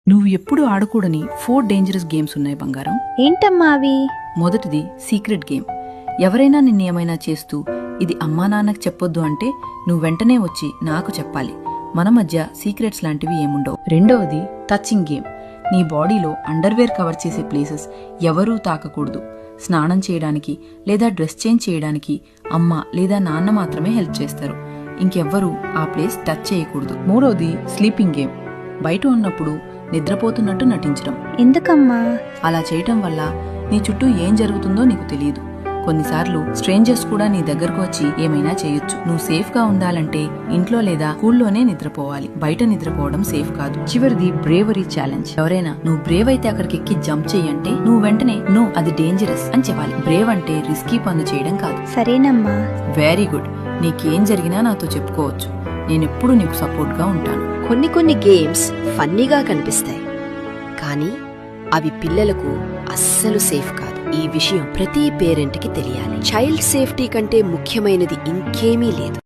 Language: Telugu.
నువ్వు ఎప్పుడు ఆడకూడని 4 డేంజరస్ గేమ్స్ ఉన్నాయి బంగారం. ఏంటమ్మా అవి? మొదటిది సీక్రెట్ గేమ్. ఎవరైనా నిన్నేమైనా చేస్తూ ఇది అమ్మా నాన్నకు చెప్పొద్దు అంటే నువ్వు వెంటనే వచ్చి నాకు చెప్పాలి. మన మధ్య సీక్రెట్స్ లాంటివి ఏముండవు. రెండవది టచింగ్ గేమ్. నీ బాడీలో అండర్వేర్ కవర్ చేసే ప్లేసెస్ ఎవరూ తాకకూడదు. స్నానం చేయడానికి లేదా డ్రెస్ చేంజ్ చేయడానికి అమ్మ లేదా నాన్న మాత్రమే హెల్ప్ చేస్తారు. ఇంకెవ్వరూ ఆ ప్లేస్ టచ్ చేయకూడదు. మూడవది స్లీపింగ్ గేమ్. బయట ఉన్నప్పుడు నిద్రపోతున్నట్టు నటించడం. ఎందుకమ్మా? అలా చేయటం వల్ల నీ చుట్టూ ఏం జరుగుతుందో నీకు తెలియదు. కొన్నిసార్లు స్ట్రేంజర్స్ కూడా నీ దగ్గరకు వచ్చి ఏమైనా చేయొచ్చు. నువ్వు సేఫ్ గా ఉండాలంటే ఇంట్లో లేదా స్కూల్లోనే నిద్రపోవాలి. బయట నిద్రపోవడం సేఫ్ కాదు. చివరిది బ్రేవరీ ఛాలెంజ్. ఎవరైనా నువ్వు బ్రేవ్ అయితే అక్కడికి ఎక్కి జంప్ చెయ్యంటే నువ్వు వెంటనే నో, అది డేంజరస్ అని చెప్పాలి. బ్రేవ్ అంటే రిస్కీ పనులు చేయడం కాదు. సరేనమ్మా. Very good. నీకేం జరిగినా నాతో చెప్పుకోవచ్చు. నేనెప్పుడు నీకు సపోర్ట్ గా ఉంటాను. కొన్ని గేమ్స్ ఫన్నీగా కనిపిస్తాయి, కానీ అవి పిల్లలకు అస్సలు సేఫ్ కాదు. ఈ విషయం ప్రతి పేరెంట్కి తెలియాలి. చైల్డ్ సేఫ్టీ కంటే ముఖ్యమైనది ఇంకేమీ లేదు.